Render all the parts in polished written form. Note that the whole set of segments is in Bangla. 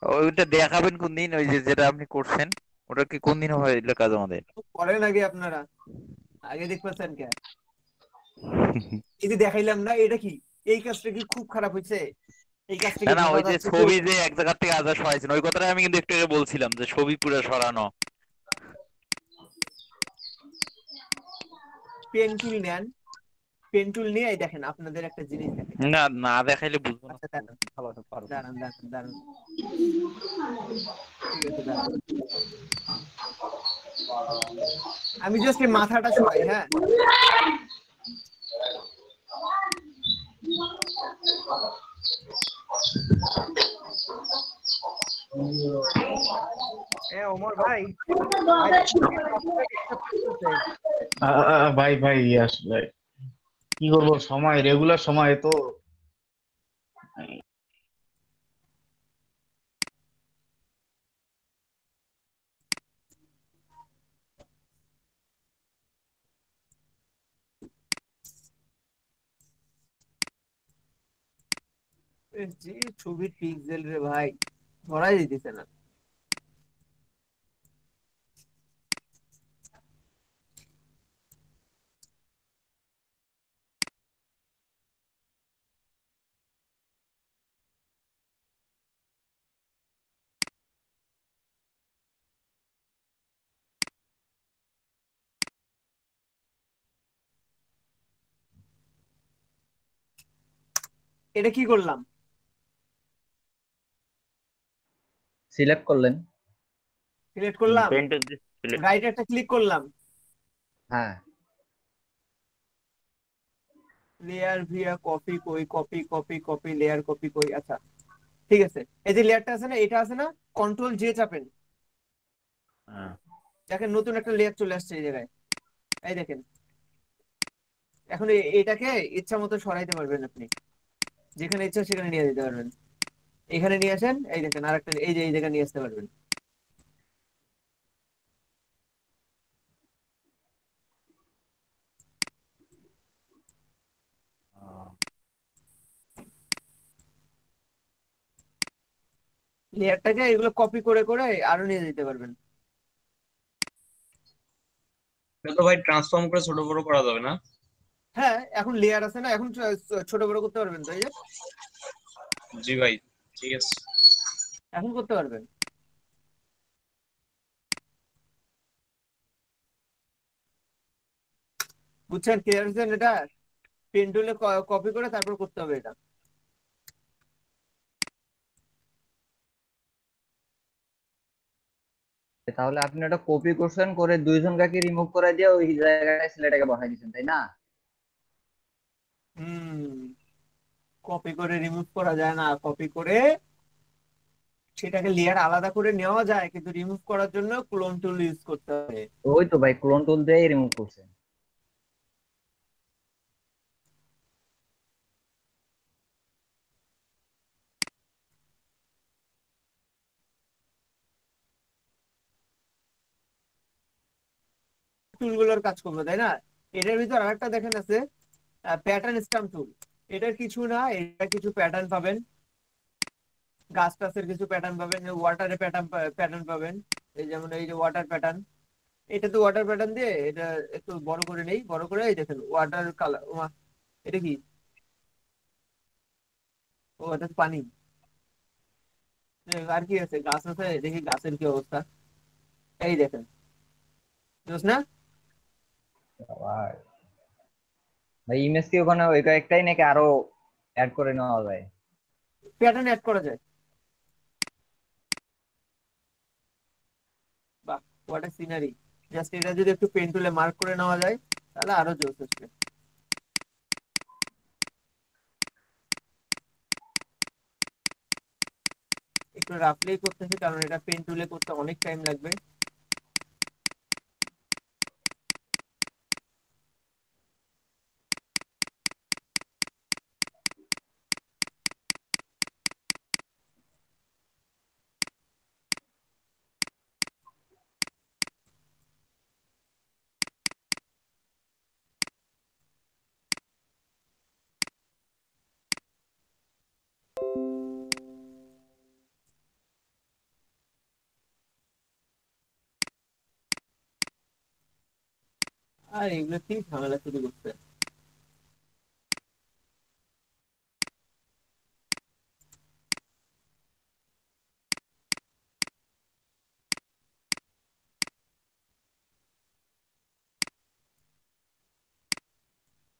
ওইটা দেখাবেন কোন দিন, ওই যে যেটা আপনি করছেন ওটা কি কোন দিন হয় এগুলো কাজ আমাদের? করেন আগে আপনারা, আগে দেখতেছেন কে? এই যে দেখাইলাম না, এটা কি, এই কাজটা কি খুব খারাপ হয়েছে? এই কাজটা না কি না, ভাবা ওই যে যাচ্ছে কেউ? ছবি যে এক জায়গা থেকে আজা সরাইছেন ওই কথাটা আমি কিন্তু একটু আগে বলছিলাম যে ছবি পুরো সরানো। পেন টুল নেন, পেন টুল নিয়ে এই দেখেন আপনাদের একটা জিনিস দেখেন। না না, দেখাইলে বুঝবো না আচ্ছা তো, দাঁড়ান, ভালোভাবে পারবো না। দাঁড়ান দাঁড়ান দাঁড়ান, ঠিক আছে দাঁড়ান। আমি জাস্ট এই মাথাটা সরাই, হ্যাঁ। এ ওমর ভাই, ভাই কপিটা ডিস্টার্ব করতেছে। ভাই ভাই আসলে কি করবো, সময় রেগুলার সময় তো। এ, যে ছবির পিক্সেল রে ভাই, ধরাই দিতেছে না। এটা কি করলাম? সিলেক্ট করলেন? সিলেক্ট করলাম, পেন্ট সিলেক্ট। রাইট একটা ক্লিক করলাম, হ্যাঁ। লেয়ার ভিয়া কপি কই, copy copy copy layer copy কই, আচ্ছা ঠিক আছে। এই যে লেয়ারটা আছে না, এটা আছে না, কন্ট্রোল জে চাপেন, হ্যাঁ। দেখেন নতুন একটা লেয়ার চলে আসছে এই জায়গায়। এই দেখেন, এখন এটাকে ইচ্ছা মতো সরাইতে পারবেন আপনি, যেখানে ইচ্ছা সেখানে নিয়ে যেতে পারবেন। এখানে নিয়ে আসেন, এই দেখেন আরেকটা, এই যে এই জায়গায় নিয়ে আসতে পারবেন। লেয়ারটাকে এগুলো কপি করে করে আরো নিয়ে যেতে পারবেন। এটা তো ভাই ট্রান্সফর্ম করে ছোট বড় করা যাবে না? হ্যাঁ, এখন লেয়ার আছে না, এখন ছোট বড় করতে পারবেন তো, এই যে জি ভাই, ঠিক আছে। এখন করতে পারবেন। বুঝছেন, ক্লিয়ার হচ্ছেন এটা? পেন টুলে কপি করে তারপর করতে হবে এটা। তাহলে আপনি ওটা কপি করছেন, করে দুইজন কাকে রিমুভ করে দিয়ে ওই জায়গায় ছেলেটাকে বসাই দিয়েছেন, তাই না? হুম, কপি করে রিমুভ করা যায় না, কপি করে সেটাকে লেয়ার আলাদা করে নেওয়া যায়, কিন্তু রিমুভ করার জন্য ক্লোন টুল ইউজ করতে হবে। ওই তো ভাই, ক্লোন টুল দিয়ে রিমুভ করছেন। টুলগুলোর কাজ করবে, তাই না? এটার ভিতর আরেকটা দেখেন আছে, প্যাটার্ন স্ট্যাম্প টুল। এটার কিছু না, এটা কিছু প্যাটার্ন পাবেন, গাছ টাছের কিছু প্যাটার্ন পাবেন, ওয়াটারের প্যাটার্ন প্যাটার্ন পাবেন। এই যেমন এই যে ওয়াটার প্যাটার্ন, এটা তো ওয়াটার প্যাটার্ন দিয়ে এটা একটু বড় করে নেই, বড় করে এই দেখেন ওয়াটার কালার। এটা কি? ও, এটা তো পানি। আর কি আছে, গাছ আছে, দেখি গাছের কি অবস্থা। এই দেখেন, বুঝছ না? ভাই ভাই, ইমেজ কি ওখানে ওই কয়েকটাই নাকি আরো অ্যাড করে নেওয়া যায়? প্যাটার্ন অ্যাড করা যায়। বাহ, হোয়াট এ সিনারি! জাস্ট এটা যদি একটু পেন টুলে মার্ক করে নেওয়া যায়, তাহলে আরো জোস আসবে। একটু রাফলি করতেছি, কারণ এটা পেন টুলে করতে অনেক টাইম লাগবে। আর এগুলো কি ঝামেলা শুরু করছে।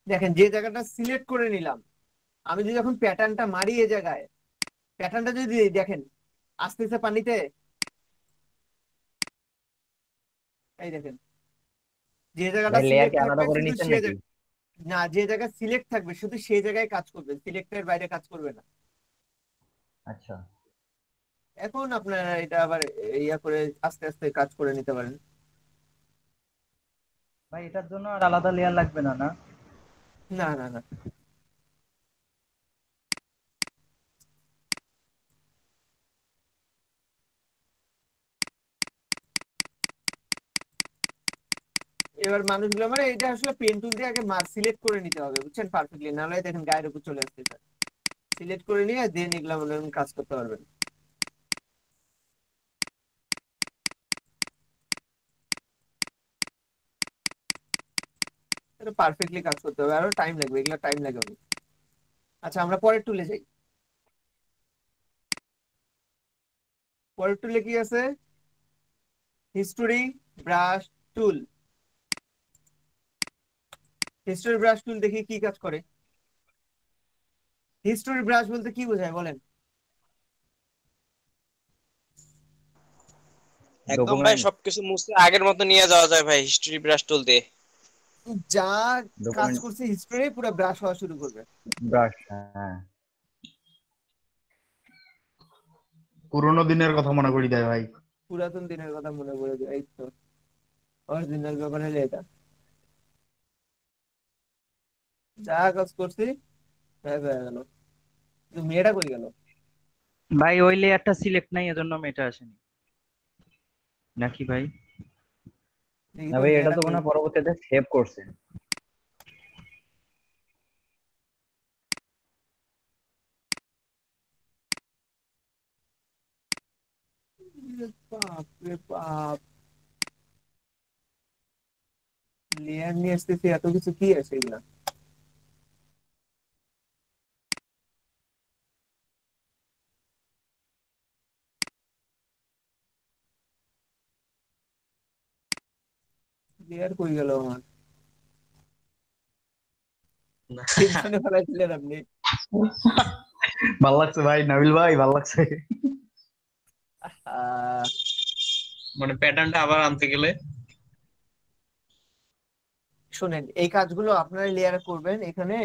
দেখেন যে জায়গাটা সিলেক্ট করে নিলাম, আমি যদি যখন প্যাটার্নটা মারি এই জায়গায়, প্যাটার্নটা যদি দেখেন আসতেছে পানিতে, এই দেখেন যে জায়গাটা ভাই লেয়ার সিলেক্ট কি আলাদা থাকবে করে শুধু নিচ্ছেন সে নাকি? না, যে জায়গায় সিলেক্ট থাকবে শুধু সেই জায়গায় কাজ করবে, সিলেক্টের বাইরে কাজ করবে না। আচ্ছা এখন আপনারা এটা আবার ইয়া করে আস্তে আস্তে কাজ করে নিতে পারেন। ভাই, এটার জন্য আর আলাদা লেয়ার লাগবে না, না? না না না, এবার মানুষগুলো মানে এটা আসলে পেন টুল দিয়ে আগে সিলেক্ট করে নিতে হবে, বুঝছেন, পারফেক্টলি, নাহলে দেখেন গায়ের উপর চলে আসতে চায়। সিলেক্ট করে নিয়ে দেন এগুলা মনে হয় কাজ করতে পারবেন। এটা পারফেক্টলি কাজ করতে হবে, আরো টাইম লাগবে, এগুলা টাইম লাগে অনেক। আচ্ছা আমরা পরের টুলে যাই। পরের টুলে কি আছে? হিস্টোরি ব্রাশ টুল। হিস্টোরি ব্রাশ টুল দেখি কি কাজ করে। হিস্টোরি ব্রাশ বলতে কি বোঝায় বলেন? একদম ভাই ডকুমেন্ট, সবকিছু মুছে আগের মতো নিয়ে যাওয়া যায় ভাই হিস্ট্রি ব্রাশ টুল দিয়ে। যা কাজ ডকুমেন্ট করছে হিস্টোরি পুরো ব্রাশ হওয়া শুরু করবে। ব্রাশ, হ্যাঁ। পুরোনো দিনের কথা মনে করি দেয় ভাই। পুরাতন দিনের কথা মনে পড়ে যায়, এই তো অরিজিনাল ব্যাপার হলে এটা, যা কাজ করছি তাই হয়ে গেল। কিন্তু মেয়েটা কই গেল? ভাই ওই লেয়ারটা সিলেক্ট নাই, এজন্য মেটা আসেনি নাকি ভাই? দেখি না তো ভাই, এটা মেয়েটা তো কই। মনে হয় পরবর্তীতে সেভ করছেন। বাপ রে বাপ, লেয়ার নিয়ে আসতেছি, এত কিছু কি আছে এগুলা? লেয়ার কই গেল আমার? না। টেনশনে ফেলাইছিলেন আপনি। ভাল লাগছে ভাই, নাবিল ভাই, ভাল লাগছে। আহ মানে প্যাটার্নটা আবার আনতে গেলে শোনেন, এই কাজগুলো আপনারা লেয়ার করবেন, এখানে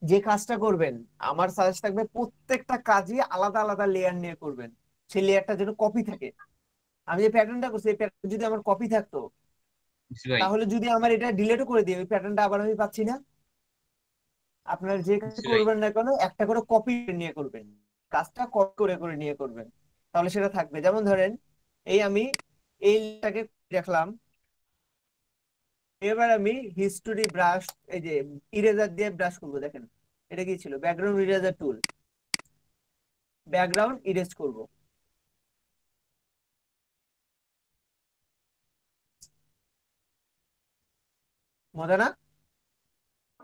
যে কাজটা করবেন আমার সাজেস্ট থাকবে প্রত্যেকটা কাজই আলাদা আলাদা লেয়ার নিয়ে করবেন, সেই লেয়ারটা যেন কপি থাকে। আমি যে প্যাটার্নটা করছি এই প্যাটার্ন যদি আমার কপি থাকতো, বুঝছি ভাই, তাহলে যদি আমার এটা ডিলেটও করে দিই ওই প্যাটার্নটা আবার আমি পাচ্ছি না। আপনার যে কাজ বুঝছি ভাই। করবেন না কেন একটা করে কপি নিয়ে করবেন, কাজটা কপি করে করে নিয়ে করবেন, তাহলে সেটা থাকবে। যেমন ধরেন এই আমি এইটাকে দেখলাম, এবার আমি হিস্টোরি ব্রাশ, এই যে ইরেজার দিয়ে ব্রাশ করবো, দেখেন এটা কি ছিল, ব্যাকগ্রাউন্ড ইরেজার টুল, ব্যাকগ্রাউন্ড ইরেজ করব। মজা না?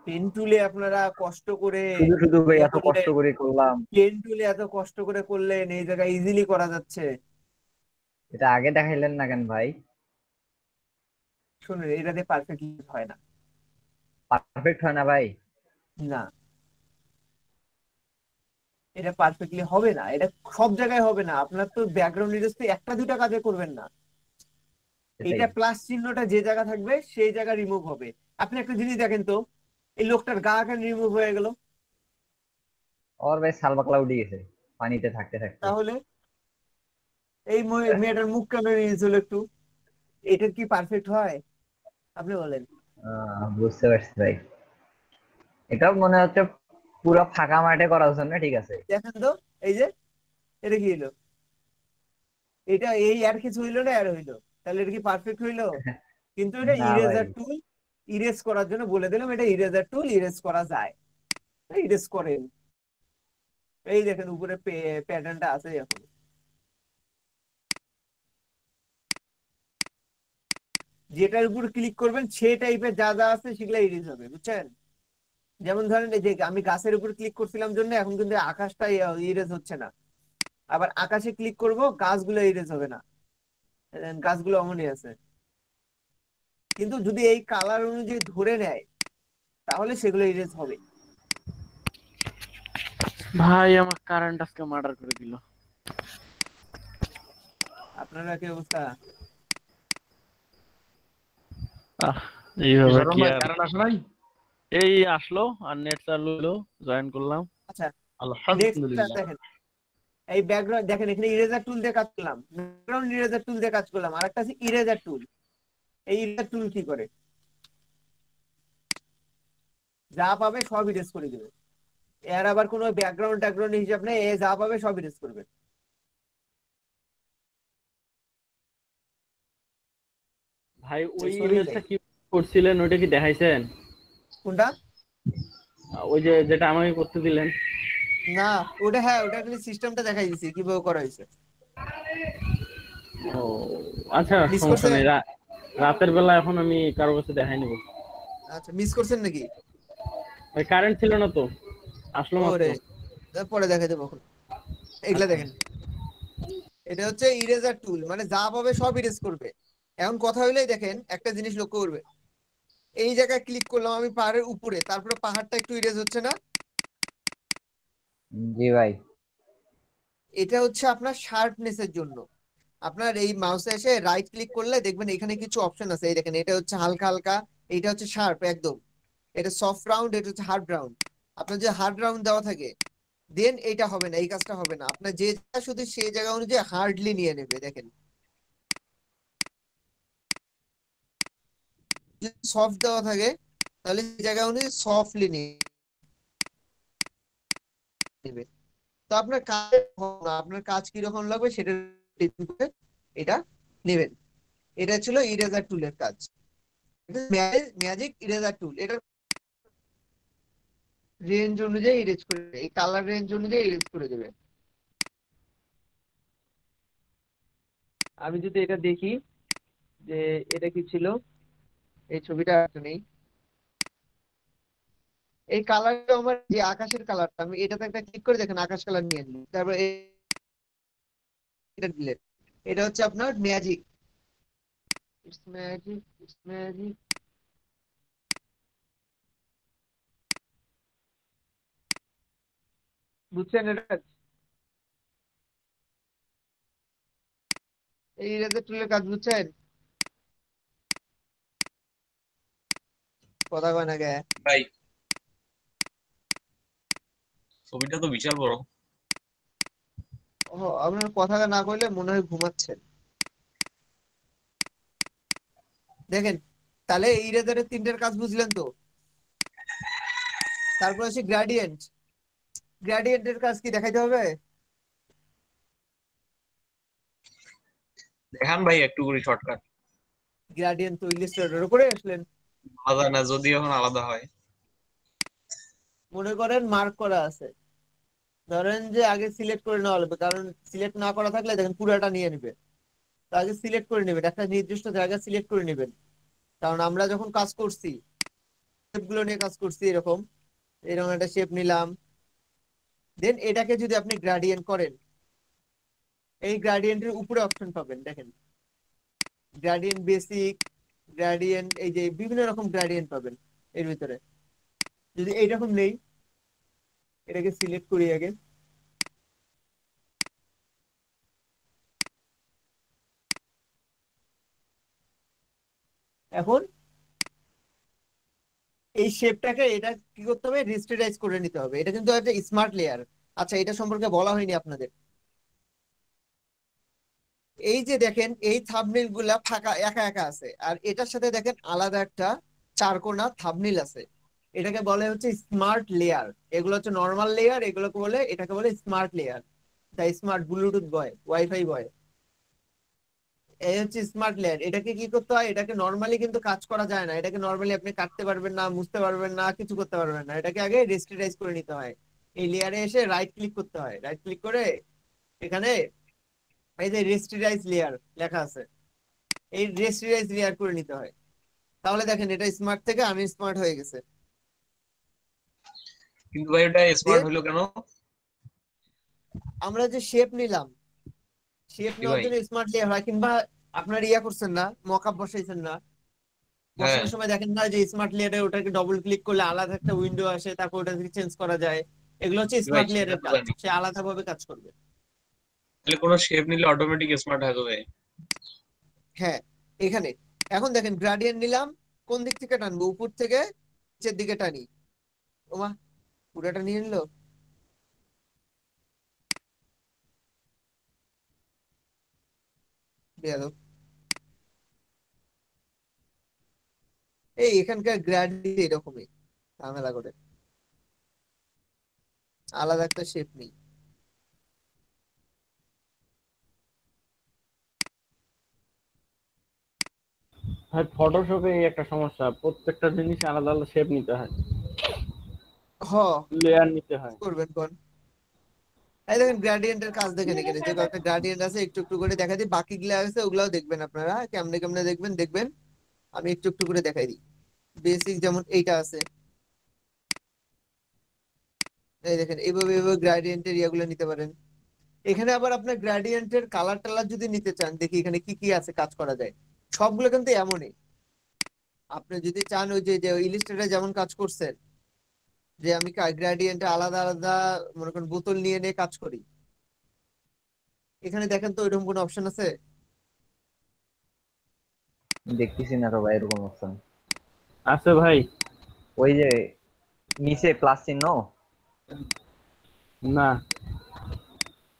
পেন টুলে আপনারা কষ্ট করে শুধু শুধু ভাই ইয়ে এত করলে, কষ্ট করে করলাম। পেন টুলে এত কষ্ট করে করলেন, এই জায়গায় ইজিলি করা যাচ্ছে। এটা আগে দেখাইলেন না কেন ভাই? শুনুন এটাতে পারফেক্ট হয় না। পারফেক্ট হয় না ভাই? না, এটা পারফেক্টলি হবে না, এটা সব জায়গায় হবে না। আপনার তো ব্যাকগ্রাউন্ড ইরেজ তো একটা দুটা কাজে করবেন না, এটাই। এইটা প্লাস চিহ্নটা যে জায়গা থাকবে সেই জায়গা রিমুভ হবে। আপনি একটা জিনিস দেখেন তো, এই লোকটার গা কেন রিমুভ হয়ে গেল? ওর ভাই সাল পাকলা উঠে গেছে পানিতে থাকতে থাকতে। তাহলে এই মেয়েটার মুখ কেন রিলিজ হলো একটু? এটা কি পারফেক্ট হয় আপনি বলেন? বুঝতে পারছি ভাই। এটা মনে হচ্ছে পুরো ফাঁকা মাঠে করার জন্য ঠিক আছে। দেখেন তো, এই যে এটা কি হলো, এটা এই আর কিছু হইলো না আর হইলো, তাহলে এটা কি পারফেক্ট হইলো? কিন্তু এটা না ভাই। ইরেজার টুল, ইরেজ করার জন্য বলে দিলাম, এটা ইরেজার টুল, ইরেজ করা যায়, ইরেজ করেন। এই দেখেন উপরে প্যাটার্নটা আছে এখন। যেটার উপর ক্লিক করবেন সেই টাইপের যা যা আছে সেগুলো ইরেজ হবে, বুঝছেন? যেমন ধরেন এই যে আমি গাছের উপর ক্লিক করছিলাম জন্য এখন কিন্তু আকাশটা ইরেজ হচ্ছে না, আবার আকাশে ক্লিক করব গাছগুলো ইরেজ হবে না, গাছগুলো অমনই আছে। কিন্তু যদি এই কালার অনুযায়ী ধরে নেয় তাহলে সেগুলো ইরেজ হবে। ভাই আমার কারেন্ট আজকে মার্ডার করে দিল। আপনারা কি অবস্থা? এইভাবে সরম কি ভাই আর কারেন্ট আসে নাই? এই আসলো আর নেট চালু হলো, জয়েন করলাম। আচ্ছা, নেক্সট আলহামদুলিল্লাহ। দেখেন এই ব্যাকগ্রাউন্ড দেখেন, এখানে ইরেজার টুল দিয়ে কাজ করলাম, ব্যাকগ্রাউন্ড ইরেজার টুল দিয়ে কাজ করলাম, আর একটা আছে ইরেজার টুল। এই ইরেজার টুল কি করে? যা পাবে সব ইরেজ করে দেবে, এর আবার কোনো ব্যাকগ্রাউন্ড হিসাব নেই, এ যা পাবে সব ইরেজ করবে। ভাই ওই সরি ইমেজটা কি করছিলেন ওইটা কি দেখাইছেন? কোনটা? ওই যে যেটা আমাকে করতে দিলেন। না ওটা, হ্যাঁ ওটা খালি সিস্টেমটা দেখাই দিছি কিভাবে করা হয়েছে। ও আচ্ছা, মিস সমস্যা করছেন? নেই। রাতের বেলা এখন আমি কারো কাছে দেখাই নিব। আচ্ছা, মিস করছেন নাকি? ভাই কারেন্ট ছিল না তো, আসলো মাত্র। ওরে, পরে দেখাই দেবো। এগুলা দেখেন, এটা হচ্ছে ইরেজার টুল, মানে যা পাবে সব ইরেজ করবে। এখন কথা হইলেই দেখেন একটা জিনিস লক্ষ্য করবে, এই জায়গায় ক্লিক করলাম আমি পাহাড়ের উপরে, তারপরে পাহাড়টা একটু ইরেজ হচ্ছে না? জি ভাই। এটা হচ্ছে আপনার শার্পনেসের জন্য। আপনার এই মাউসে এসে রাইট ক্লিক করলে দেখবেন এখানে কিছু অপশন আছে, এই দেখেন এটা হচ্ছে হালকা হালকা, এটা হচ্ছে শার্প একদম, এটা সফট রাউন্ড, এটা হচ্ছে হার্ড রাউন্ড। আপনার যে হার্ড রাউন্ড দেওয়া থাকে দেন এইটা হবে না, এই কাজটা হবে না, আপনার যে জায়গা শুধু সেই জায়গা অনুযায়ী হার্ডলি নিয়ে নেবে। দেখেন যদি সফট দেওয়া থাকে তাহলে সেই জায়গা অনুযায়ী সফটলি নিয়ে নেবে। তো আপনার কাজ, আপনার কাজ কিরকম লাগবে সেটা ডিপেন্ড করে এটা নেবেন। এটা ছিল ইরেজার টুলের কাজ, এটা ম্যাজিক ইরেজার টুল। এটা রেঞ্জ অনুযায়ী ইরেজ করে দেবে, এই কালার রেঞ্জ অনুযায়ী ইরেজ করে দেবে। আমি যদি এটা দেখি যে এটা কি ছিল, এই ছবিটা নেই, এই কালারটা আমার যে আকাশের কালারটা, আমি এটাতে একটা ক্লিক করে দেখেন আকাশ কালার নিয়ে নিই, তারপর এটা দিলেন, এটা হচ্ছে আপনার magic. It's magic, it's magic. বুঝছেন এটা? এই ইরেজার টুলের কাজ বুঝছেন? কথা কয় না কে? ভাই ছবিটা তো বিশাল বড়। ও, আপনার কথা না কইলে মনে হয় ঘুমাচ্ছেন। দেখেন তাহলে এই ইরেজারের তিনটের কাজ বুঝলেন তো। তারপর আছে গ্রেডিয়েন্ট। গ্রেডিয়েন্টের কাজ কি দেখাইতে হবে? দেখান ভাই একটু করে শর্টকাট। গ্রেডিয়েন্ট তো ইলাস্ট্রেটর করে আসলেন, আলাদা না, যদি এখন আলাদা হয়। মনে করেন মার্ক করা আছে, ধরেন যে আগে সিলেক্ট করে নেওয়া লাগবে, কারণ সিলেক্ট না করা থাকলে দেখেন পুরাটা নিয়ে নেবে। তো আগে সিলেক্ট করে নেবেন, একটা নির্দিষ্ট জায়গা সিলেক্ট করে নেবেন, কারণ আমরা যখন কাজ করছি শেপ গুলো নিয়ে কাজ করছি, এরকম এরকম একটা শেপ নিলাম, দেন এটাকে যদি আপনি গ্রেডিয়েন্ট করেন, এই গ্রেডিয়েন্টের উপরে অপশন পাবেন, দেখেন গ্রেডিয়েন্ট বেসিক, গ্রেডিয়েন্ট, এই যে বিভিন্ন রকম গ্রেডিয়েন্ট পাবেন এর ভিতরে। যদি এইরকম নেই, এটাকে সিলেক্ট করি আগে, এখন এই শেপটাকে এটা কি করতে হবে, রেস্টেরাইজ করে নিতে হবে। এটা কিন্তু একটা স্মার্ট লেয়ার। আচ্ছা, এটা সম্পর্কে বলা হয়নি আপনাদের। এই যে দেখেন এই থাম্বনেল গুলা ফাঁকা একা একা আছে, আর এটার সাথে দেখেন আলাদা একটা চারকোনা থাম্বনেল আছে, এটাকে বলে হচ্ছে স্মার্ট লেয়ার। এগুলো হচ্ছে নর্মাল লেয়ার, এগুলোকে বলে, এটাকে বলে স্মার্ট লেয়ার। তাই স্মার্ট ব্লুটুথ বয়, ওয়াইফাই বয়, এই হচ্ছে স্মার্ট লেয়ার। এটাকে কি করতে হয়, এটাকে নর্মালি কিন্তু কাজ করা যায় না, এটাকে নর্মালি আপনি কাটতে পারবেন না, মুছতে পারবেন না, কিছু করতে পারবেন না। এটাকে আগে রেস্টেরাইজ করে নিতে হয়। এই লেয়ারে এসে রাইট ক্লিক করতে হয়, রাইট ক্লিক করে এখানে এই যে রেস্টেরাইজ লেয়ার লেখা আছে, এই রেস্ট্রিয়াইজ লেয়ার করে নিতে হয়। তাহলে দেখেন এটা স্মার্ট থেকে আনস্মার্ট হয়ে গেছে। কিন্তু ভাই ওটা স্মার্ট হলো কেন? আমরা যে শেপ নিলাম, শেপ কি নেওয়ার ভাই? জন্য স্মার্ট লেয়ার হয়, কিংবা আপনার ইয়া করছেন না, মকআপ বসাইছেন না, হ্যাঁ বসানোর সময় দেখেন না যে স্মার্ট লেয়ারে ওটাকে ডবল ক্লিক করলে আলাদা একটা উইন্ডো আসে, তারপর ওটা থেকে চেঞ্জ করা যায়। এগুলো হচ্ছে কি ভাই, স্মার্ট সেটা লেয়ারের তো কাজ, জানি। সে আলাদা ভাবে কাজ করবে। তাহলে কোনো শেপ নিলে অটোমেটিক স্মার্ট হয়ে যাবে? হ্যাঁ, এখানে এখন দেখেন গ্রাডিয়েন্ট নিলাম, কোন দিক থেকে টানবো? উপর থেকে নিচের দিকে টানি। ওমা, পুরোটা নিয়ে নিলো। বেয়াদব। এই এখানকার গ্রাডিয়েন্ট এরকমই ঝামেলা করে, আলাদা একটা শেপ নেই। ভাই ফটোশপে এই একটা সমস্যা, প্রত্যেকটা জিনিস আলাদা আলাদা শেপ নিতে হয়, হ, লেয়ার নিতে হয়। করবেন কোন? এই দেখেন গ্রাডিয়েন্টের কাজ দেখেন, এখানে যে কয়েকটা গ্রাডিয়েন্ট আছে একটু একটু করে দেখা দিই, বাকি গুলো আছে ওগুলাও দেখবেন আপনারা, কেমনে কেমনে দেখবেন দেখবেন। আমি একটু একটু করে দেখাই দিই। বেসিক যেমন এইটা আছে, এই দেখেন এইভাবে এইভাবে গ্রাডিয়েন্টের ইয়াগুলো নিতে পারেন। এখানে আবার আপনার গ্রাডিয়েন্টের কালার টালার যদি নিতে চান, দেখি এখানে কি কি আছে কাজ করা যায়। সবগুলো কিন্তু এমনই। আপনি যদি চান ওই যে ইলিস্ট্রেটর যেমন কাজ করছেন, যে আমি গ্রাডিয়েন্টে আলাদা আলাদা মনে করেন বোতল নিয়ে নিয়ে কাজ করি, এখানে দেখেন তো ওইরকম কোনো অপশন আছে? দেখতেছি না তো ভাই এরকম অপশন। আছে ভাই। ওই যে নিচে প্লাস চিহ্ন। না,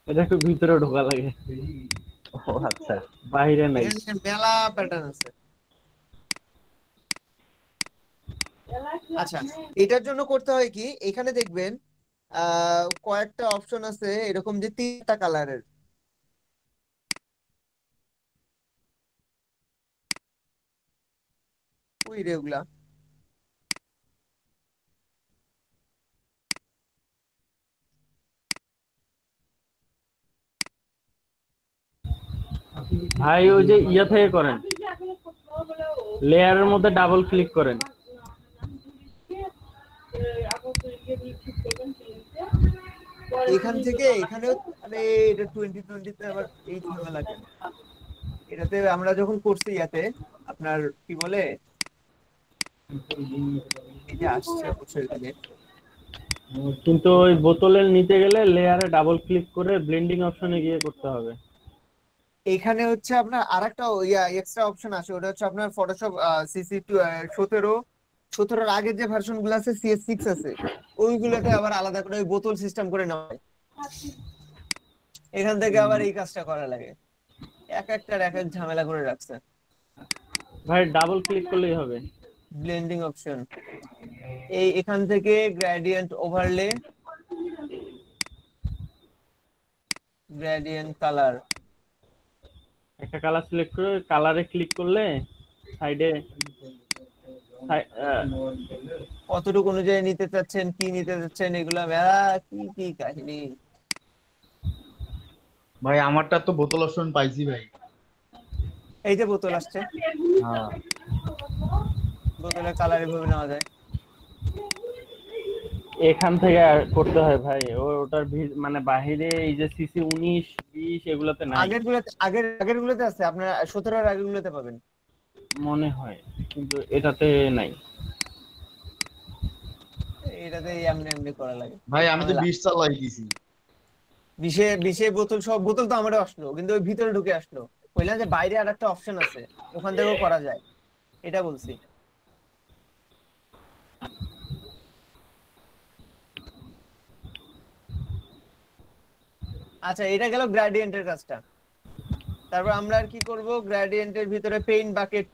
এটা একটু ভিতরে ঢোকা লাগে, ও আচ্ছা। বাইরে নাই। এখানে দেখেন মেলা প্যাটার্ন আছে। আচ্ছা, এটার জন্য করতে হয় কি, এখানে দেখবেন কয়েকটা অপশন আছে এরকম যে 3টা কালারের। ওই রে ওগুলা। ভাই ওই যে ইয়া থেকে করেন, লেয়ারের মধ্যে ডাবল ক্লিক করেন। এখান থেকে এখানে, আরে এটা 2020-তে আবার এই ঝামেলা কেন? এটাতে আমরা যখন করছি ইয়াতে, আপনার কি বলে, এই যে আসছে অবশ্য এখানে, কিন্তু ওই বোতলের নিতে গেলে লেয়ারে ডাবল ক্লিক করে ব্লেন্ডিং অপশনে গিয়ে করতে হবে। এখানে হচ্ছে আপনার আরেকটা ইয়া এক্সট্রা অপশন আছে, ওটা হচ্ছে আপনার ফটোশপ সিসি 17 আগের যে ভার্সন গুলো আছে, CS6 আছে, ওইগুলোতে আবার আলাদা করে ওই বোতল সিস্টেম করে নেওয়া হয়। এখান থেকে আবার এই কাজটা করা লাগে, এক একটার এক এক ঝামেলা করে রাখছে। ভাই ডাবল ক্লিক করলেই হবে। ব্লেন্ডিং অপশন, এই এখান থেকে গ্রেডিয়েন্ট ওভারলে, গ্রেডিয়েন্ট কালার, একটা কালার সিলেক্ট করে কালারে ক্লিক করলে সাইডে কতটুকু অনুযায়ী নিতে চাচ্ছেন, কি নিতে চাচ্ছেন, এগুলা মেলা কি কি কাহিনী। ভাই আমারটা তো বোতল অপশন পাইছি ভাই। এই যে বোতল আসছে, হ্যাঁ বোতলের কালার এভাবে নেওয়া যায়। এখান থেকে করতে হয় ভাই, ওটার মানে বাহিরে এই যে সিসি 19 20 এগুলোতে নাই আগের গুলোতে আছে, আপনার 17-এর আগের গুলোতে পাবেন মনে হয়, কিন্তু এটাতে নাই। এটাতে এমনি এমনি করা লাগে। ভাই আমি তো 20 চালাই দিছি। বিশে বোতল, সব বোতল তো আমারও আসলো, কিন্তু ওই ভিতরে ঢুকে আসলো। বললাম যে বাইরে আর একটা অপশন আছে, ওখান থেকেও করা যায়, এটা বলছি। আচ্ছা, এটা গেল গ্রেডিয়েন্টের কাজটা। তারপর আমরা আর কি করব, গ্রেডিয়েন্টের ভিতরে পেইন্ট বাকেট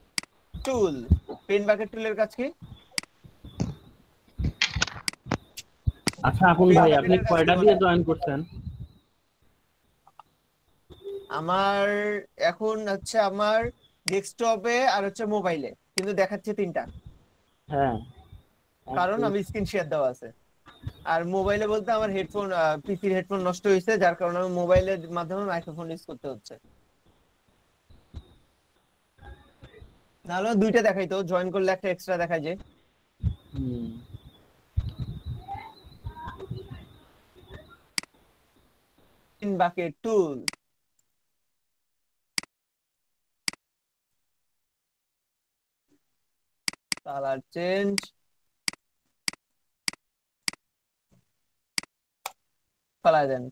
টুল। পেইন্ট বাকেট টুলের কাজ কি? আচ্ছা এখন ভাই আপনি কয়টা দিয়ে জয়েন করছেন? আমার এখন হচ্ছে আমার ডেস্কটপে আর হচ্ছে মোবাইলে, কিন্তু দেখাচ্ছে 3টা, হ্যাঁ কারণ আমি স্ক্রিন শেয়ার দেওয়া আছে। আর মোবাইলে বলতে আমার হেডফোন, পিসির হেডফোন নষ্ট হয়েছে, যার কারণে আমি মোবাইলের মাধ্যমে মাইক্রোফোন ইউজ করতে হচ্ছে। নাহলে দুইটা দেখাইতো, জয়েন করলে একটা এক্সট্রা দেখায় যে। হুম। Paint bucket tool, colour change, ফালাই দেন।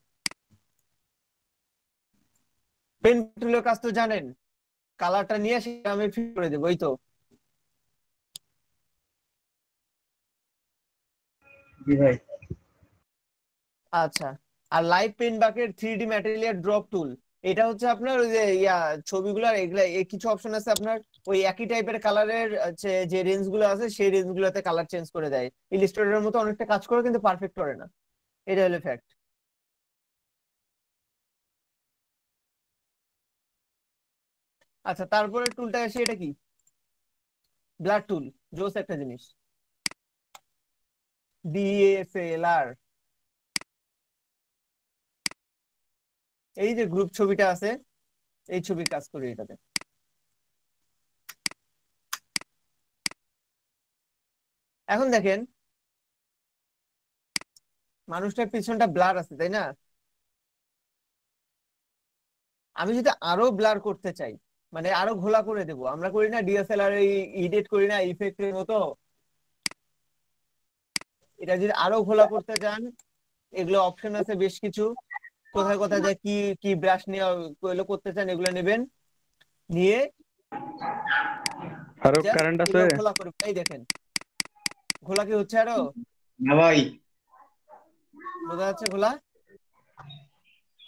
পেন টুলের কাজ তো জানেন, কালারটা নিয়ে সেটা আমি ফিল করে দেবো, এই তো। জি ভাই। আচ্ছা, আর live paint bucket 3D material drop tool, এটা হচ্ছে আপনার ওই যে ছবিগুলো এগুলা কিছু অপশন আছে আপনার ওই একই টাইপের কালারের যে রেঞ্জ গুলো আছে সেই রেঞ্জ গুলোতে কালার চেঞ্জ করে দেয়। ইলিস্ট্রেটরের মতো অনেকটা কাজ করে কিন্তু পারফেক্ট করে না, এটা হলো ফ্যাক্ট। আচ্ছা, তারপরে টুলটা আসে, এটা কি? ব্লাড টুল, জোস একটা জিনিস। ডিএসএলআর, এই যে গ্রুপ ছবিটা আছে, এই ছবির কাজ করি এটাতে। এখন দেখেন মানুষটার পিছনটা ব্লার আছে, তাই না? আমি যদি আরো ব্লার করতে চাই, মানে আরো ঘোলা করে দেবো, আমরা করি না ডিএসএলআর এডিট করি না ইফেক্টের মতো, এটা যদি আরো ঘোলা করতে চান, এগুলো অপশন আছে বেশ কিছু, কোথায় কোথায় যায় কি কি ব্রাশ নিয়ে এগুলো করতে চান এগুলো নেবেন, নিয়ে আরো জাস্ট কারেন্ট আছে? এগুলো ঘোলা করে, এই দেখেন ঘোলা কি হচ্ছে আরো, না ভাই। বোঝা যাচ্ছে ঘোলা?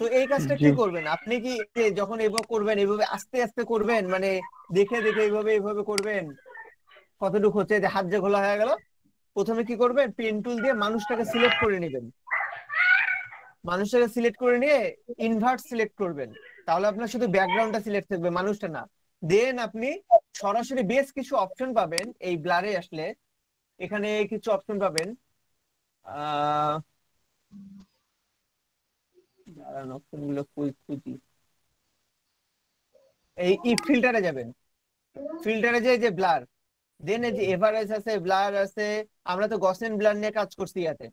তো এই কাজটা জি। কি করবেন আপনি, কি যখন এভাবে করবেন এইভাবে আস্তে আস্তে করবেন, মানে দেখে দেখে এইভাবে এইভাবে করবেন? কতটুকু হচ্ছে যে হাত যে ঘোলা হয়ে গেল, প্রথমে কি করবেন, পেন টুল দিয়ে মানুষটাকে সিলেক্ট করে নেবেন, মানুষটাকে সিলেক্ট করে নিয়ে ইনভার্ট সিলেক্ট করবেন, তাহলে আপনার শুধু ব্যাকগ্রাউন্ডটা সিলেক্ট থাকবে, মানুষটা না। দেন আপনি সরাসরি বেশ কিছু অপশন পাবেন এই ব্লারে আসলে, এখানে কিছু অপশন পাবেন। আহ দাঁড়ান, অপশন গুলো খুঁজি। এই ফিল্টারে যাবেন, ফিল্টারে যে ব্লার, দেন এই যে এভারেজ আছে, ব্লার আছে, আমরা তো গসেন ব্লার নিয়ে কাজ করছি ইয়াতে,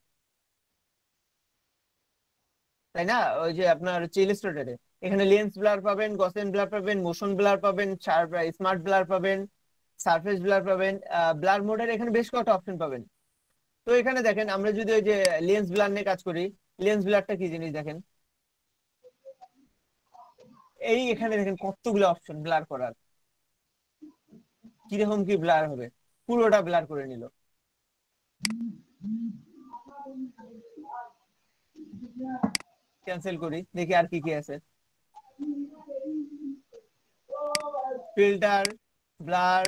তাই না? ওই যে আপনার ইলাস্ট্রেটরে এখানে লেন্স ব্লার পাবেন, গসেন ব্লার পাবেন, মোশন ব্লার পাবেন, স্মার্ট ব্লার পাবেন, সারফেস ব্লার পাবেন, ব্লার মোডের এখানে বেশ কয়েকটা অপশন পাবেন। তো এখানে দেখেন আমরা যদি ওই যে লেন্স ব্লার নিয়ে কাজ করি, লেন্স ব্লারটা কি জিনিস দেখেন, এই এখানে দেখেন কতগুলো অপশন ব্লার করার, কিরকম কি ব্লার হবে, পুরোটা ব্লার করে নিল। ক্যান্সেল করি, দেখি আর কি কি আছে। ফিল্টার, ব্লার,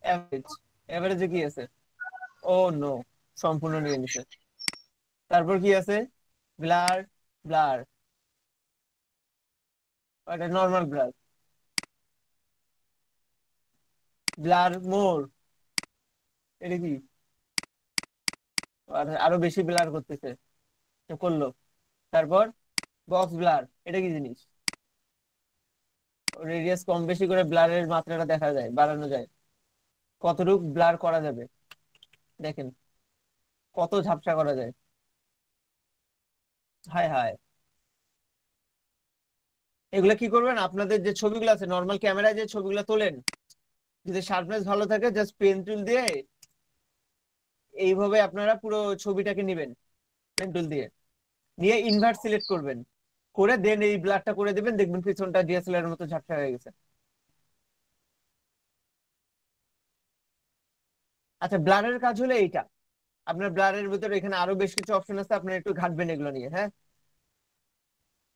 এভারেজ, এভারেজে কি আছে? ও নো, সম্পূর্ণ নিয়ে নিছে। তারপর কি আছে? ব্লার, ব্লার, এটা নর্মাল ব্লার, ব্লার মোর, এটা কি? আরো বেশি ব্লার করতেছে, তো করলো। তারপর বক্স ব্লার, এটা কি জিনিস? রেডিয়াস কম বেশি করে ব্লারের মাত্রাটা দেখা যায়, বাড়ানো যায়, কতটুকু ব্লার করা যাবে দেখেন, কত ঝাপসা করা যায়, হায় হায়। এগুলা কি করবেন, আপনাদের যে ছবিগুলো আছে নর্মাল ক্যামেরায় যে ছবিগুলো তোলেন, যদি শার্পনেস ভালো থাকে জাস্ট পেন টুল দিয়ে এইভাবে আপনারা পুরো ছবিটাকে নেবেন, পেন টুল দিয়ে নিয়ে ইনভার্ট সিলেক্ট করবেন, করে দেন এই ব্লারটা করে দিবেন, দেখবেন পিছনটা ডিএসএলআর এর মতো ঝাপসা হয়ে গেছে। আচ্ছা, ব্লারের কাজ হলো এইটা। আপনার ব্লারের ভিতরে এখানে আরো বেশ কিছু অপশন আছে, আপনার একটু ঘাটবেন এগুলো নিয়ে, হ্যাঁ।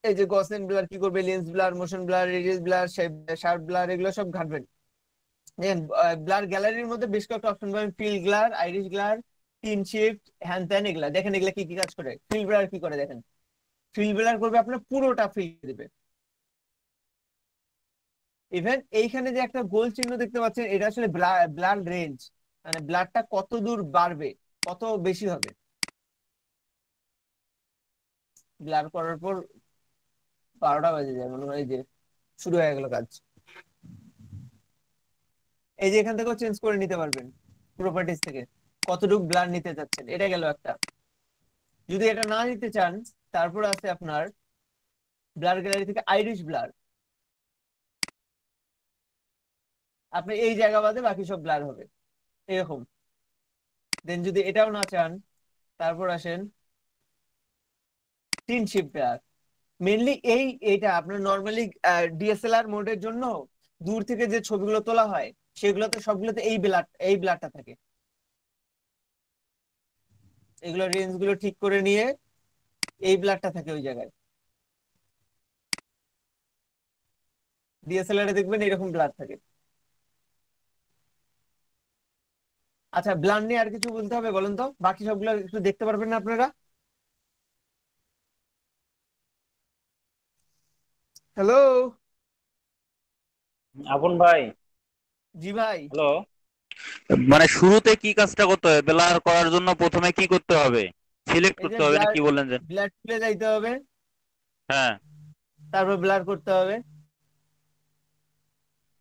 এই যে গসেন ব্লার কি করবে, lens blur, motion blur, radius blur, sharp blur, এগুলো সব ঘাটবেন। দেখেন ব্লার গ্যালারির মধ্যে বেশ কয়েকটা অপশন পাবেন, ফিল গ্লার, আইরিশ গ্লার, টিন শিফট, হ্যান ত্যান, এগুলা দেখেন, এগুলা কি কি কাজ করে। ফিল ব্লার কি করে দেখেন, ফিল ব্লার করবে আপনার পুরোটা ফিল দিবে। ইভেন এইখানে যে একটা গোল চিহ্ন দেখতে পাচ্ছেন, এটা আসলে ব্লার রেঞ্জ, মানে ব্লারটা কত দূর বাড়বে, কত বেশি হবে। ব্লার করার পর 12টা বাজে যায় মনে হয়, যে শুরু হয়ে গেল কাজ। এই যে এখান থেকেও চেঞ্জ করে নিতে পারবেন প্রপার্টিজ থেকে কতটুকু ব্লার নিতে চাচ্ছেন। এটা গেল একটা। যদি এটা না নিতে চান তারপর আছে আপনার ব্লার গ্যালারি থেকে আইরিশ ব্লার। আপনি এই জায়গা বাদে বাকি সব ব্লার হবে এরকম। দেন যদি এটাও না চান তারপর আসেন তিন শিপ ব্লার। মেনলি এইটা আপনার নর্মালি ডিএসএলআর মোডের জন্য দূর থেকে যে ছবিগুলো তোলা হয় সেগুলোতে সবগুলোতে এই ব্লারটা থাকে। এগুলো রেঞ্জ গুলো ঠিক করে নিয়ে এই ব্লারটা থাকে ওই জায়গায়। ডিএসএলআর এ দেখবেন এরকম ব্লার থাকে। আচ্ছা, ব্লার নিয়ে আর কিছু বলতে হবে বলেন তো, বাকি সবগুলো একটু দেখতে পারবেন না আপনারা? হ্যালো। আপন ভাই, জি ভাই। হ্যালো। মানে শুরুতে কি কাজটা করতে হবে? ব্লার করার জন্য প্রথমে কি করতে হবে? সিলেক্ট এই যে করতে হবে না কি বললেন যে? ব্লার টুলে যাইতে হবে, হ্যাঁ। তারপর ব্লার করতে হবে।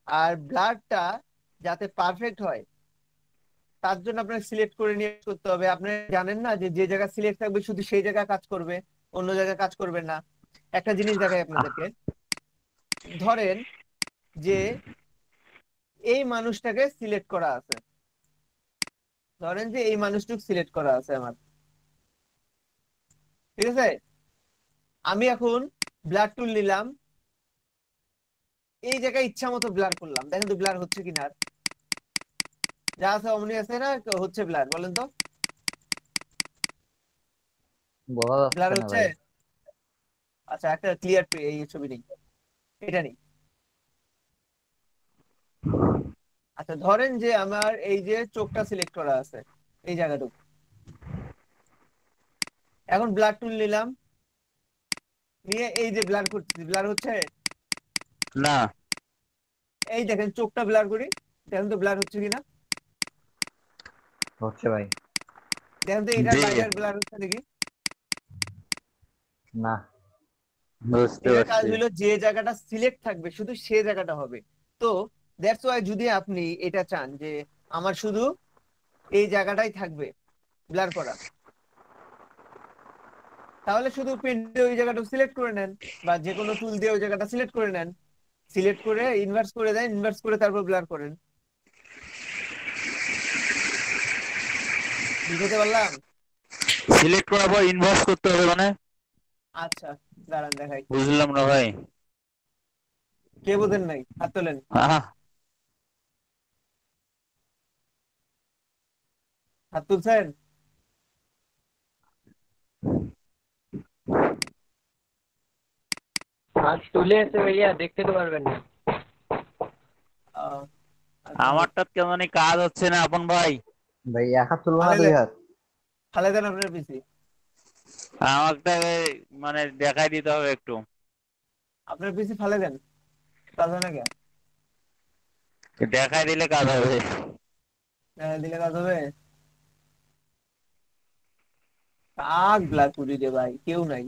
আর ব্লারটা যাতে পারফেক্ট হয় তার জন্য আপনাকে সিলেক্ট করে নিয়ে করতে হবে। আপনি জানেন না যে যে জায়গা সিলেক্ট থাকবে শুধু সেই জায়গায় কাজ করবে, অন্য জায়গায় কাজ করবে না। একটা জিনিস দেখাই আপনাদেরকে। ধরেন যে এই মানুষটাকে সিলেক্ট করা আছে, ধরেন যে এই মানুষটুকু সিলেক্ট করা আছে আমার, ঠিক আছে? আমি এখন ব্লার টুল নিলাম, এই জায়গায় ইচ্ছা মতো ব্লার করলাম, দেখেন তো ব্লার হচ্ছে কিনা। আর যা আছে অমনি আছে না, হচ্ছে ব্লার? বলেন তো বোঝা ব্লার যাচ্ছে না হচ্ছে? ভাই। আচ্ছা, একটা ক্লিয়ার এই ছবি নেই, এটা নেই। আচ্ছা, ধরেন যে আমার এই যে চোখটা সিলেক্ট করা আছে এই জায়গাটুকু, এখন ব্লার টুল নিলাম, নিয়ে এই যে ব্লার করছি, ব্লার হচ্ছে? না। এই দেখেন চোখটা ব্লার করি, দেখেন তো ব্লার হচ্ছে কিনা। হচ্ছে ভাই। দেখেন তো এটার জি, বাইরের ব্লার হচ্ছে নাকি। না। বুঝতে এটার কাজ পারছি। হলো যে জায়গাটা সিলেক্ট থাকবে শুধু সে জায়গাটা হবে। তো দ্যাটস ওয়াই যদি আপনি এটা চান যে আমার শুধু এই জায়গাটাই থাকবে ব্লার করা, তাহলে শুধু পেন দিয়ে ওই জায়গাটা সিলেক্ট করে নেন, বা যে কোনো টুল দিয়ে ওই জায়গাটা সিলেক্ট করে নেন, সিলেক্ট করে ইনভার্স করে দেন, ইনভার্স করে তারপর ব্লার করেন। বুঝতে পারলাম? সিলেক্ট করার পর ইনভার্স করতে হবে মানে? আচ্ছা, দাঁড়ান দেখাই। বুঝলাম না ভাই। কে বোঝেন নাই? হাত তোলেন। আহা, হাত তুলছেন? হাত তুলে এসে ভাইয়া দেখতে তো পারবেন না। আহ, আচ্ছা, আমারটা কেমন জানি কাজ হচ্ছে না আপন ভাই। ভাই এক হাত তুলবো না ফালাই দুই দেন, হাত? ফালাই দেন আপনার পিসি। আমারটা মানে দেখাই দিতে হবে একটু। আপনার পিসি ফালাই দেন, কাজ হয় না কে? দেখাই দিলে কাজ হবে। দিলে কাজ হবে? কাক ব্লার করি রে ভাই, কেউ নাই।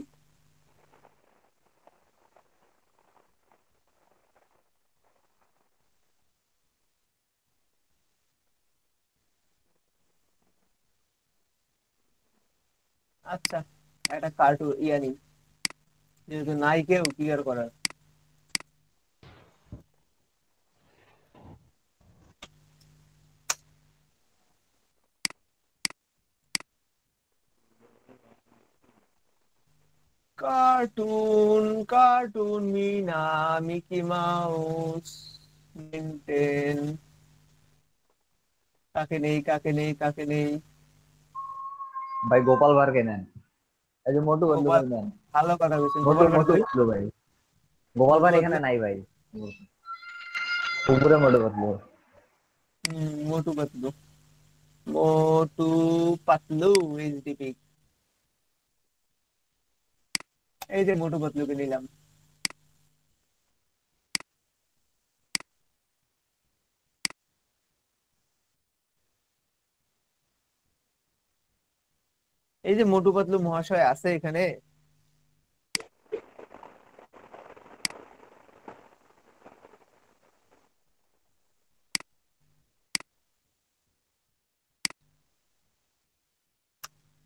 আচ্ছা, একটা কার্টুন ইয়ানি, যেহেতু নাই কেউ কি আর করার। Cartoon cartoon Meena, Mickey Mouse, Ben Ten, কাকে নেই কাকে নেই কাকে নেই। ভাই গোপাল ভাঁড়কে নেন, এই যে মোটু বদলু গোপাল, ভাই নেন। ভালো কথা বলছেন। মোটু গোপাল ভাঁড় মোটু কই? বদলু ভাই। গোপাল মোটু ভাঁড় পাতলু। এখানে নাই ভাই। উপরে মোটু বদলু। Motu Patlu, Motu Patlu is the pick. এই যে মোটু পাতলুকে নিলাম। এই যে মোটু পাতলু মহাশয় আছে এখানে।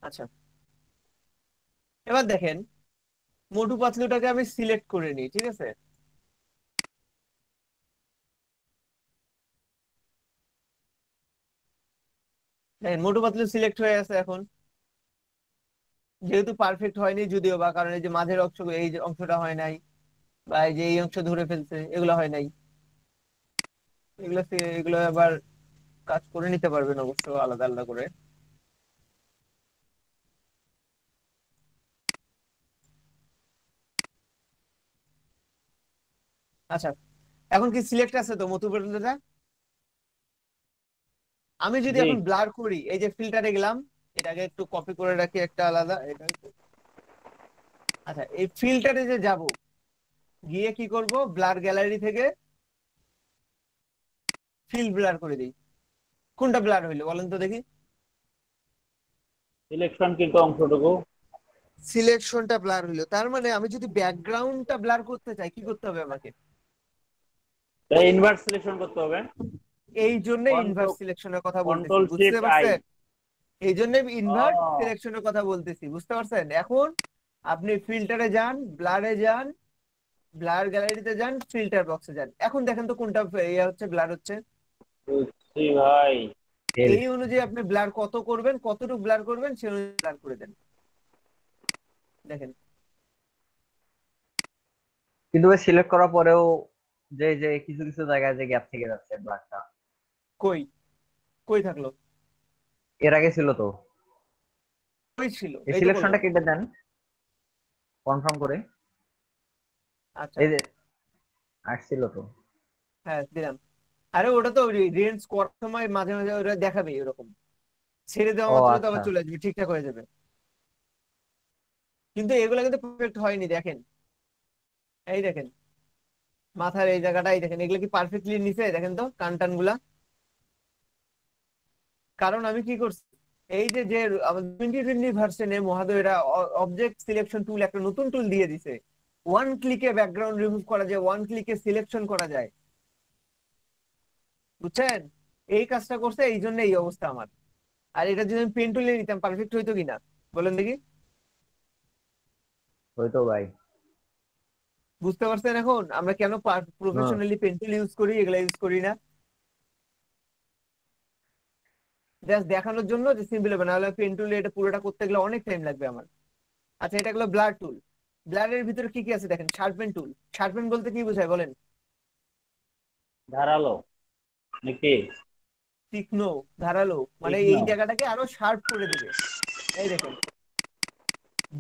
আচ্ছা, এবার দেখেন মোটু পাতলুটাকে আমি সিলেক্ট করে নিই, ঠিক আছে? দেখেন মোটু পাতলু সিলেক্ট হয়ে আছে এখন, যেহেতু পারফেক্ট হয়নি যদিও বা, কারণ এই যে মাঝের অংশ, এই যে অংশটা হয় নাই, বা এই যে এই অংশ ধরে ফেলছে, এগুলো হয় নাই। এগুলো এগুলো আবার কাজ করে নিতে পারবেন অবশ্য আলাদা আলাদা করে। আচ্ছা, এখন কি সিলেক্ট আছে তো মোটু পাতলুটা? আমি যদি জি। এখন ব্লার করি, এই যে ফিল্টারে গেলাম, এটাকে একটু কপি করে রাখি একটা আলাদা এটা। আচ্ছা, এই ফিল্টারে যে যাব, গিয়ে কি করব, ব্লার গ্যালারি থেকে ফিল ব্লার করে দিই। কোনটা ব্লার হইলো বলেন তো দেখি? সিলেকশন কিন্তু অংশটুকু। সিলেকশনটা ব্লার হইলো, তার মানে আমি যদি ব্যাকগ্রাউন্ডটা ব্লার করতে চাই কি করতে হবে আমাকে? তাই ইনভার্স সিলেকশন করতে হবে। এই জন্য ইনভার্স কন্ট্রোল সিলেকশনের কথা বলতেছি, কন্ট্রোল বুঝতে শিফট আই। পারছেন? এই জন্য ইনভার্ট সিলেকশনের কথা বলতেছি, বুঝতে পারছেন? এখন আপনি ফিল্টারে যান, ব্লারে যান, ব্লার গ্যালারিতে যান, ফিল্টার বক্সে যান। এখন দেখেন তো কোনটা ইয়ে হচ্ছে, ব্লার হচ্ছে। বুঝছি ভাই। এই অনুযায়ী আপনি ব্লার কত করবেন, কতটুকু ব্লার করবেন সেই অনুযায়ী ব্লার করে দেন। দেখেন কিন্তু সিলেক্ট করার পরেও যে যে কিছু কিছু জায়গায় যে গ্যাপ থেকে যাচ্ছে ব্ল্যাকটা, কই কই থাকলো, এর আগে ছিল তো। কই ছিল, এই এই তো সিলেকশনটা বললাম। কেটে দেন কনফার্ম করে। আচ্ছা, এই যে আসছিল তো। হ্যাঁ দিলাম। আরে ওটা তো রেঞ্জ করার সময় মাঝে মাঝে ওরা দেখাবে এরকম, ছেড়ে দেওয়া ও মাত্র তো আচ্ছা, আবার চলে আসবে, ঠিকঠাক হয়ে যাবে। কিন্তু এগুলো কিন্তু পারফেক্ট হয়নি, দেখেন এই দেখেন মাথার এই জায়গাটা, এই দেখেন এগুলো কি পারফেক্টলি নিচে, দেখেন তো কান টান গুলা। কারণ আমি কি করছি, এই যে যে আমাদের 2020 ভার্সনে মহাদয়রা অবজেক্ট সিলেকশন টুল একটা নতুন টুল দিয়ে দিছে, ওয়ান ক্লিকে ব্যাকগ্রাউন্ড রিমুভ করা যায়, ওয়ান ক্লিকে সিলেকশন করা যায়, বুঝছেন? এই কাজটা করছে, এই জন্য এই অবস্থা আমার। আর এটা যদি আমি পেন টুলে নিতাম পারফেক্ট হইতো কিনা বলেন দেখি? ওই তো ভাই। বুঝতে পারছেন এখন আমরা কেন হ্যাঁ, প্রফেশনালি পেন টুল ইউজ করি, এগুলা ইউজ করি না? জাস্ট দেখানোর জন্য যে সিম্পল হবে, নাহলে পেন টুলে এটা পুরোটা করতে গেলে অনেক টাইম লাগবে আমার। আচ্ছা, এটা হলো ব্লার টুল। ব্লারের ভিতরে কি কি আছে দেখেন, শার্পেন টুল। শার্পেন বলতে কি বোঝায় বলেন? ধারালো নাকি? তীক্ষ্ণ, ধারালো, মানে তীক্ষ্ণ। এই জায়গাটাকে আরো শার্প করে দেবে। এই দেখেন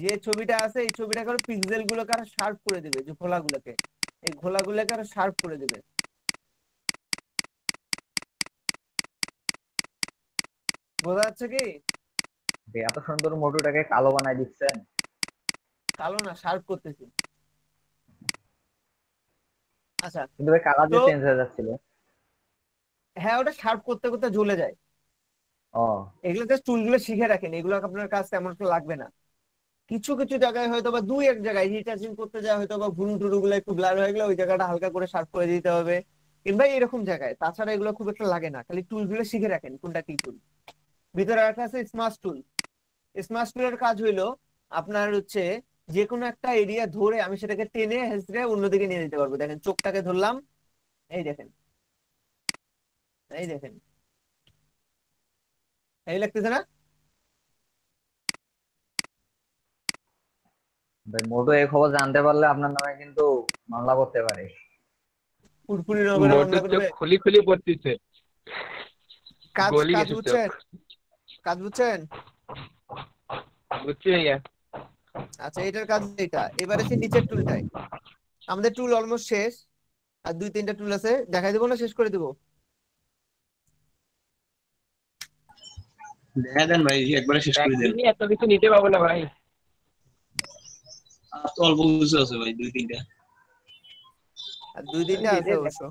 যে ছবিটা আছে, এই ছবিটাকে আরো পিক্সেল গুলোকে আরো শার্প করে দেবে, যে ঘোলাগুলোকে, এই ঘোলাগুলোকে আরো শার্প করে দেবে। বোঝা যাচ্ছে কি? এত সুন্দর মোটরটাকে কালো বানাই দিচ্ছেন। কালো না, শার্প করতেছি। আচ্ছা, কিন্তু ভাই কালার তো যে চেঞ্জ হয়ে যাচ্ছিল। হ্যাঁ, ওটা শার্প করতে করতে জ্বলে যায়। ও এগুলো জাস্ট টুলগুলো শিখে রাখেন, এগুলো আপনার কাছে তেমন একটা লাগবে না। কিছু কিছু জায়গায় হয়তো বা দুই এক জায়গায় রিটাচিং করতে যায়, হয়তো বা ভুরু টুরু গুলো একটু ব্লার হয়ে গেলে ওই জায়গাটা হালকা করে শার্প করে দিতে হবে, কিংবা এরকম জায়গায়। তাছাড়া এগুলো খুব একটা লাগে না, খালি টুলগুলো শিখে রাখেন কোনটা কি টুল। ভিতরে রাখা আছে স্মার্ট টুল। স্মার্ট টুলের কাজ হইলো আপনার হচ্ছে যে কোনো একটা এরিয়া ধরে আমি সেটাকে টেনে হেঁচড়ে অন্যদিকে নিয়ে যেতে পারবো। দেখেন চোখটাকে ধরলাম, এই দেখেন, এই দেখেন, এই লাগতেছে না? ভাই, মোটো এই খবর জানতে পারলে আপনার নামে কিন্তু মামলা করতে পারে। ফুরফুরি নগরে মামলা মোটর চোখ করবে। খুলি খুলি পড়তেছে, কাজ গলি কাজ গেছে চোখ। বুঝছেন, কাজ বুঝছেন? বুঝছি ভাইয়া। আচ্ছা, এটার কাজ এটা। এবারে সে নিচের টুলটায়, আমাদের টুল অলমোস্ট শেষ, আর দুই তিনটা টুল আছে, দেখাই দেবো না শেষ করে দেবো? দেখা দেন ভাই, একবারে শেষ করে দেন। একদিনই এত কিছু নিতে পারবো না ভাই। আর তো অল্প কিছু আছে ভাই, দুই তিনটা। আর দুই তিনটা আছে অবশ্য।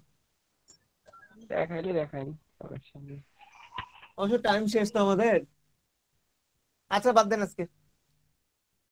দেখাইলে দেখাইনি, সমস্যা নেই। অবশ্য টাইম শেষ তো আমাদের। আচ্ছা বাদ দেন আজকে।